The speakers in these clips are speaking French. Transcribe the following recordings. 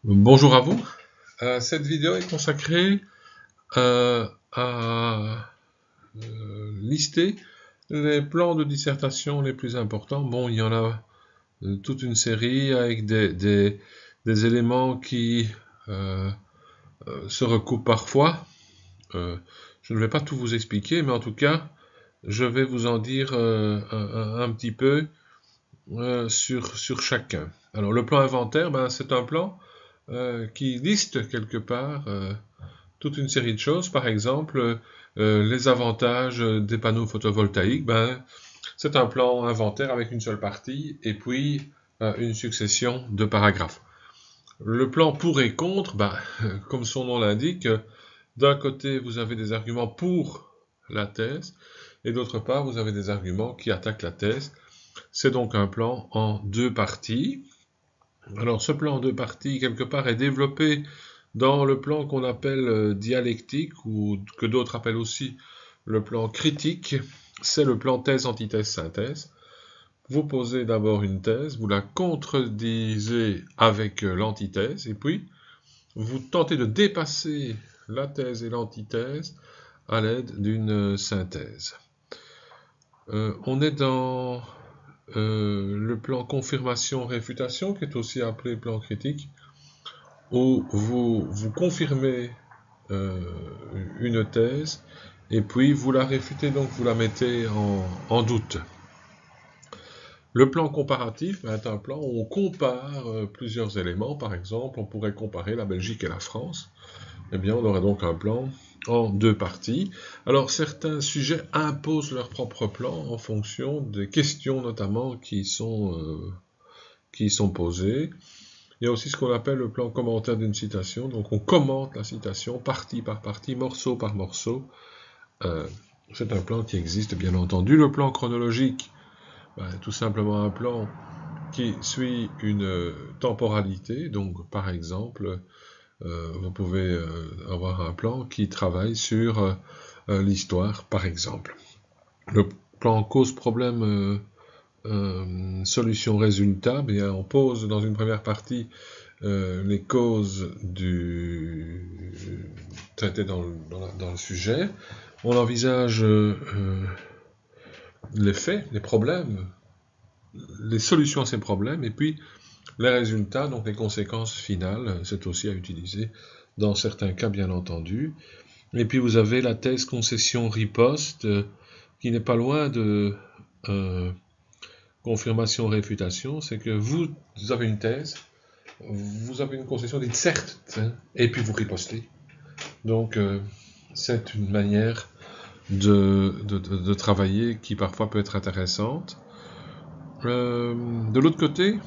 Bonjour à vous. Cette vidéo est consacrée à lister les plans de dissertation les plus importants. Bon, il y en a toute une série avec des éléments qui euh, se recoupent parfois. Je ne vais pas tout vous expliquer, mais en tout cas, je vais vous en dire un petit peu sur chacun. Alors, le plan inventaire, ben, c'est un plan qui liste quelque part toute une série de choses. Par exemple, les avantages des panneaux photovoltaïques, ben, c'est un plan inventaire avec une seule partie et puis une succession de paragraphes. Le plan pour et contre, ben, comme son nom l'indique, d'un côté vous avez des arguments pour la thèse et d'autre part vous avez des arguments qui attaquent la thèse. C'est donc un plan en deux parties. Alors ce plan en deux parties, quelque part, est développé dans le plan qu'on appelle dialectique, ou que d'autres appellent aussi le plan critique. C'est le plan thèse, antithèse, synthèse. Vous posez d'abord une thèse, vous la contredisez avec l'antithèse, et puis vous tentez de dépasser la thèse et l'antithèse à l'aide d'une synthèse. On est dans le plan confirmation-réfutation, qui est aussi appelé plan critique, où vous confirmez euh, une thèse et puis vous la réfutez, donc vous la mettez en doute. Le plan comparatif est un plan où on compare plusieurs éléments. Par exemple, on pourrait comparer la Belgique et la France. Eh bien, on aurait donc un plan en deux parties. Alors, certains sujets imposent leur propre plan en fonction des questions notamment qui sont posées. Il y a aussi ce qu'on appelle le plan commentaire d'une citation. Donc on commente la citation partie par partie, morceau par morceau. Euh, c'est un plan qui existe bien entendu. Le plan chronologique, tout simplement un plan qui suit une temporalité. Donc par exemple, vous pouvez avoir un plan qui travaille sur l'histoire, par exemple. Le plan cause-problème, solution-résultat, on pose dans une première partie les causes traitées dans le sujet. On envisage les faits, les problèmes, les solutions à ces problèmes, et puis les résultats, donc les conséquences finales, c'est aussi à utiliser dans certains cas, bien entendu. Et puis vous avez la thèse concession-riposte, qui n'est pas loin de confirmation-réfutation, c'est que vous avez une thèse, vous avez une concession dite certes, et puis vous ripostez. Donc, c'est une manière de travailler qui parfois peut être intéressante. De l'autre côté,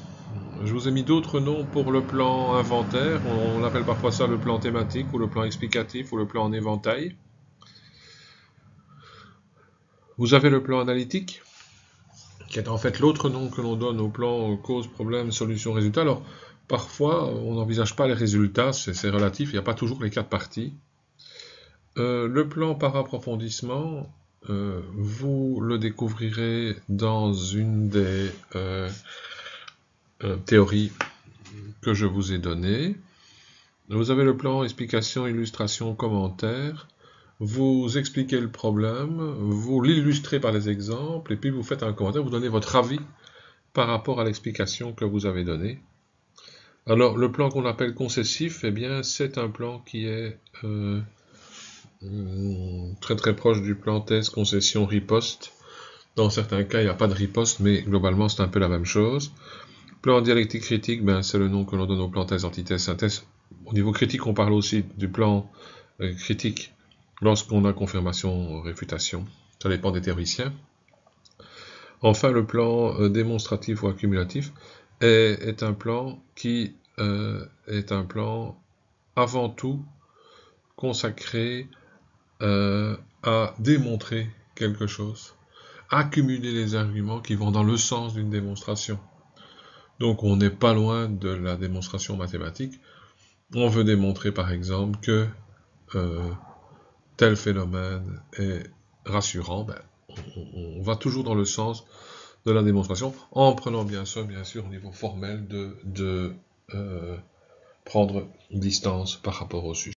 je vous ai mis d'autres noms pour le plan inventaire. On appelle parfois ça le plan thématique, ou le plan explicatif, ou le plan en éventail. Vous avez le plan analytique, qui est en fait l'autre nom que l'on donne au plan cause, problème, solution, résultat. Alors, parfois, on n'envisage pas les résultats, c'est relatif, il n'y a pas toujours les quatre parties. Le plan par approfondissement, vous le découvrirez dans une des théories que je vous ai données. Vous avez le plan explication, illustration, commentaire. Vous expliquez le problème, vous l'illustrez par des exemples, et puis vous faites un commentaire, vous donnez votre avis par rapport à l'explication que vous avez donnée. Alors, le plan qu'on appelle concessif, eh bien, c'est un plan qui est très très proche du plan thèse, concession, riposte. Dans certains cas, il n'y a pas de riposte, mais globalement, c'est un peu la même chose. Plan dialectique critique, c'est le nom que l'on donne au plan thèse, antithèse, synthèse. Au niveau critique, on parle aussi du plan critique lorsqu'on a confirmation, réfutation. Ça dépend des théoriciens. Enfin, le plan démonstratif ou accumulatif est un plan qui est un plan avant tout consacré à démontrer quelque chose, accumuler les arguments qui vont dans le sens d'une démonstration. Donc on n'est pas loin de la démonstration mathématique. On veut démontrer par exemple que tel phénomène est rassurant, on va toujours dans le sens de la démonstration, en prenant bien sûr au niveau formel de prendre distance par rapport au sujet.